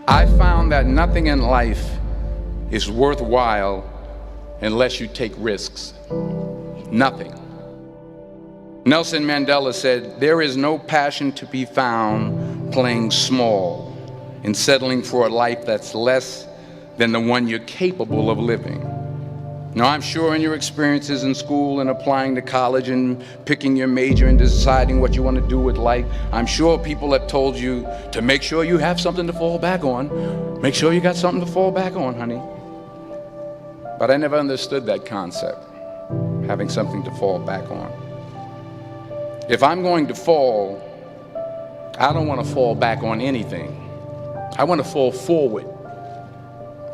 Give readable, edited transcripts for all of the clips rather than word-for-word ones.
I found that nothing in life is worthwhile unless you take risks. Nothing. Nelson Mandela said, "There is no passion to be found playing small and settling for a life that's less than the one you're capable of living." Now, I'm sure in your experiences in school and applying to college and picking your major and deciding what you want to do with life, I'm sure people have told you to make sure you have something to fall back on. Make sure you got something to fall back on, honey. But I never understood that concept, having something to fall back on. If I'm going to fall, I don't want to fall back on anything. I want to fall forward.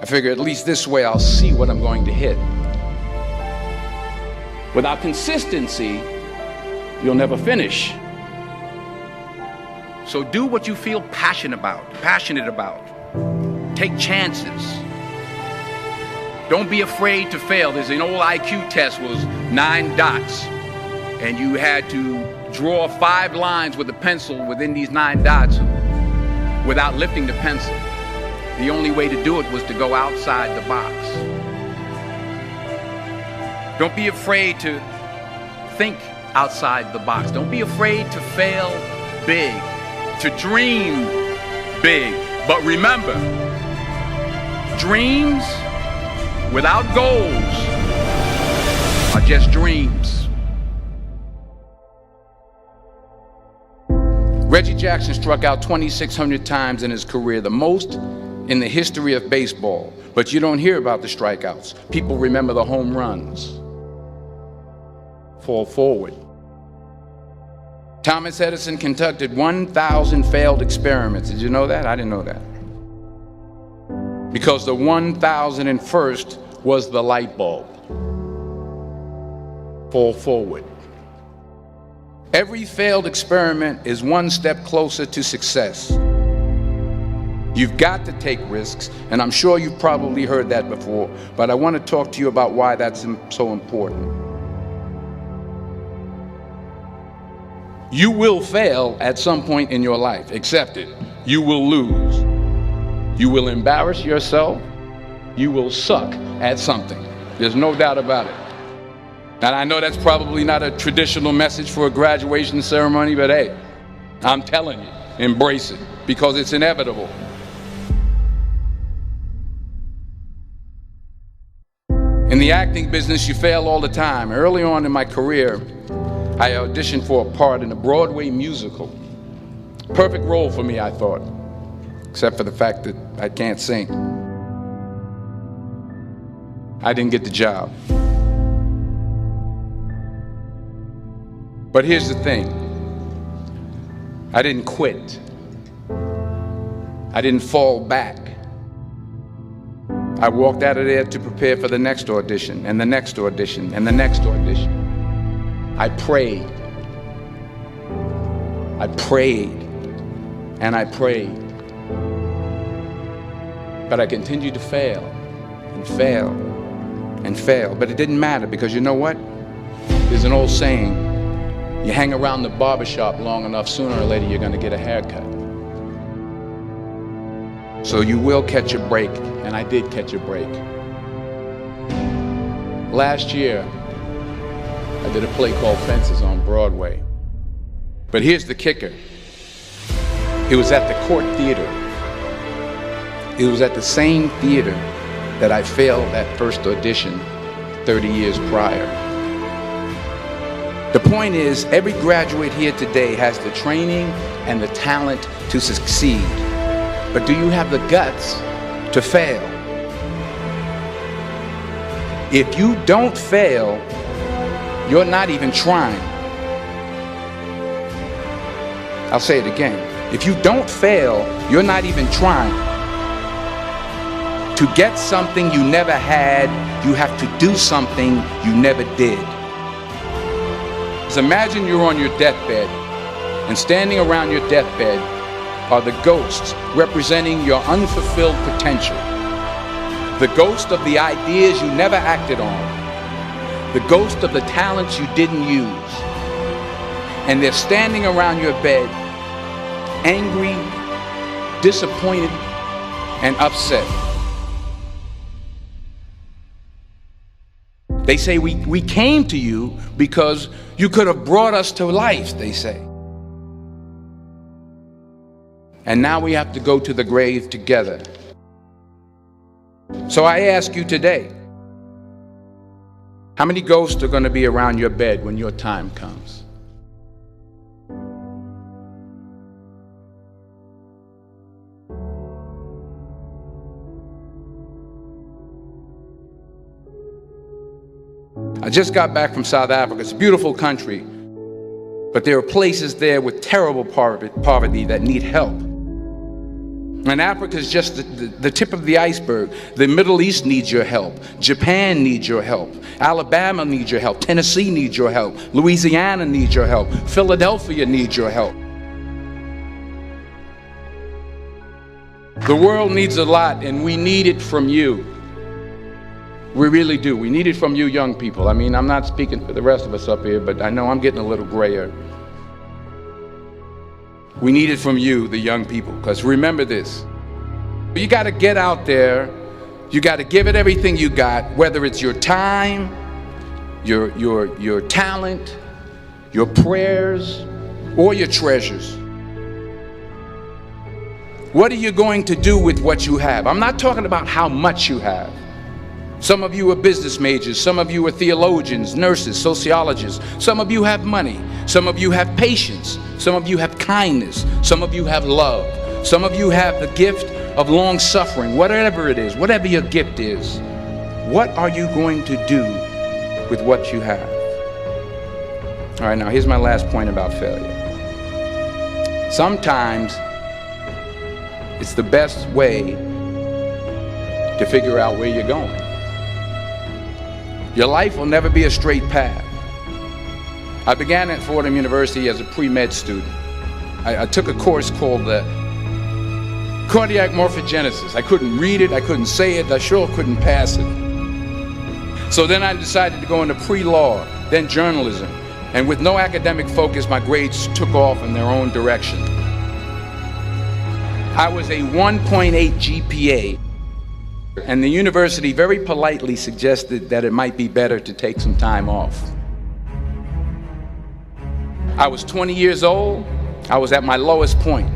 I figure at least this way I'll see what I'm going to hit. Without consistency, you'll never finish. So do what you feel passionate about. Take chances. Don't be afraid to fail. There's an old IQ test, was 9 dots, and you had to draw 5 lines with a pencil within these 9 dots without lifting the pencil. The only way to do it was to go outside the box. Don't be afraid to think outside the box. Don't be afraid to fail big, to dream big. But remember, dreams without goals are just dreams. Reggie Jackson struck out 2,600 times in his career, the most in the history of baseball. But you don't hear about the strikeouts. People remember the home runs. Fall forward. Thomas Edison conducted 1,000 failed experiments. Did you know that? I didn't know that. Because the 1,001st was the light bulb. Fall forward. Every failed experiment is one step closer to success. You've got to take risks, and I'm sure you've probably heard that before, but I want to talk to you about why that's so important. You will fail at some point in your life. Accept it. You will lose. You will embarrass yourself. You will suck at something. There's no doubt about it. And I know that's probably not a traditional message for a graduation ceremony, but hey, I'm telling you, embrace it, because it's inevitable. In the acting business, you fail all the time. Early on in my career, I auditioned for a part in a Broadway musical. Perfect role for me, I thought, except for the fact that I can't sing. I didn't get the job. But here's the thing. I didn't quit. I didn't fall back. I walked out of there to prepare for the next audition, and the next audition, and the next audition. I prayed. I prayed. And I prayed. But I continued to fail and fail and fail. But it didn't matter, because you know what? There's an old saying, you hang around the barbershop long enough, sooner or later you're going to get a haircut. So you will catch a break, and I did catch a break. Last year, I did a play called Fences on Broadway. But here's the kicker. It was at the Court Theater. It was at the same theater that I failed that first audition 30 years prior. The point is, every graduate here today has the training and the talent to succeed. But do you have the guts to fail? If you don't fail, you're not even trying. I'll say it again. If you don't fail, you're not even trying. To get something you never had, you have to do something you never did. So imagine you're on your deathbed, and standing around your deathbed are the ghosts representing your unfulfilled potential. The ghost of the ideas you never acted on. The ghost of the talents you didn't use. And they're standing around your bed, angry, disappointed, and upset. They say we came to you because you could have brought us to life, they say. And now we have to go to the grave together. So I ask you today, how many ghosts are going to be around your bed when your time comes? I just got back from South Africa. It's a beautiful country, but there are places there with terrible poverty that need help. And Africa is just the tip of the iceberg. The Middle East needs your help. Japan needs your help. Alabama needs your help. Tennessee needs your help. Louisiana needs your help. Philadelphia needs your help. The world needs a lot, and we need it from you. We really do. We need it from you young people. I mean, I'm not speaking for the rest of us up here, but I know I'm getting a little grayer. We need it from you, the young people, because remember this. You got to get out there. You got to give it everything you got, whether it's your time, your talent, your prayers, or your treasures. What are you going to do with what you have? I'm not talking about how much you have. Some of you are business majors, some of you are theologians, nurses, sociologists. Some of you have money, some of you have patience, some of you have kindness, some of you have love, some of you have the gift of long suffering. Whatever it is, whatever your gift is, what are you going to do with what you have? All right, now here's my last point about failure. Sometimes it's the best way to figure out where you're going. Your life will never be a straight path. I began at Fordham University as a pre-med student. I took a course called cardiac morphogenesis. I couldn't read it, I couldn't say it, I sure couldn't pass it. So then I decided to go into pre-law, then journalism. And with no academic focus, my grades took off in their own direction. I was a 1.8 GPA. And the university very politely suggested that it might be better to take some time off. I was 20 years old. I was at my lowest point.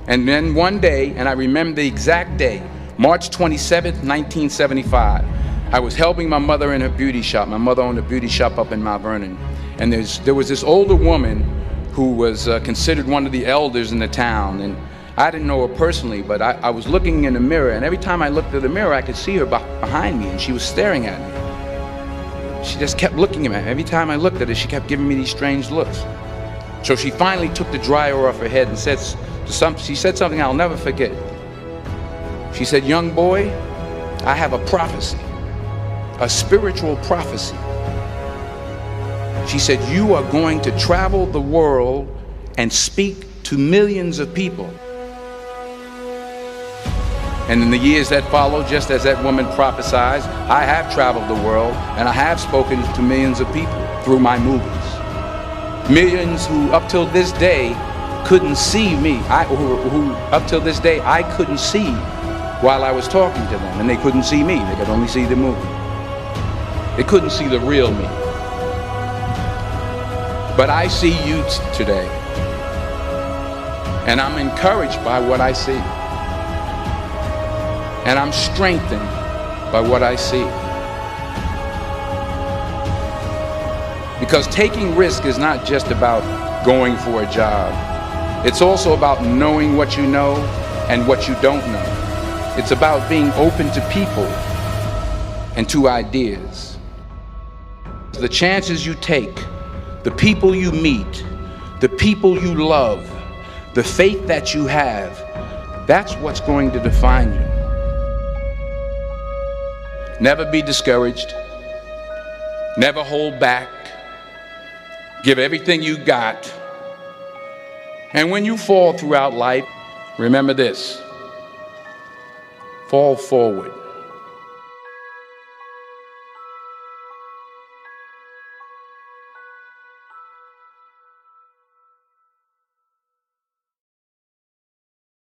And then one day, and I remember the exact day, March 27th, 1975, I was helping my mother in her beauty shop. My mother owned a beauty shop up in Mount Vernon. And there was this older woman who was considered one of the elders in the town. And I didn't know her personally, but I was looking in the mirror, and every time I looked at the mirror, I could see her behind me, and she was staring at me. She just kept looking at me. Every time I looked at her, she kept giving me these strange looks. So she finally took the dryer off her head and she said something I'll never forget. She said, "Young boy, I have a prophecy, a spiritual prophecy." She said, "You are going to travel the world and speak to millions of people." And in the years that followed, just as that woman prophesied, I have traveled the world and I have spoken to millions of people through my movies. Millions who up till this day couldn't see me, who up till this day I couldn't see while I was talking to them, and they couldn't see me, they could only see the movie. They couldn't see the real me. But I see you today, and I'm encouraged by what I see. And I'm strengthened by what I see. Because taking risk is not just about going for a job. It's also about knowing what you know and what you don't know. It's about being open to people and to ideas. The chances you take, the people you meet, the people you love, the faith that you have, that's what's going to define you. Never be discouraged. Never hold back. Give everything you got. And when you fall throughout life, remember this: fall forward.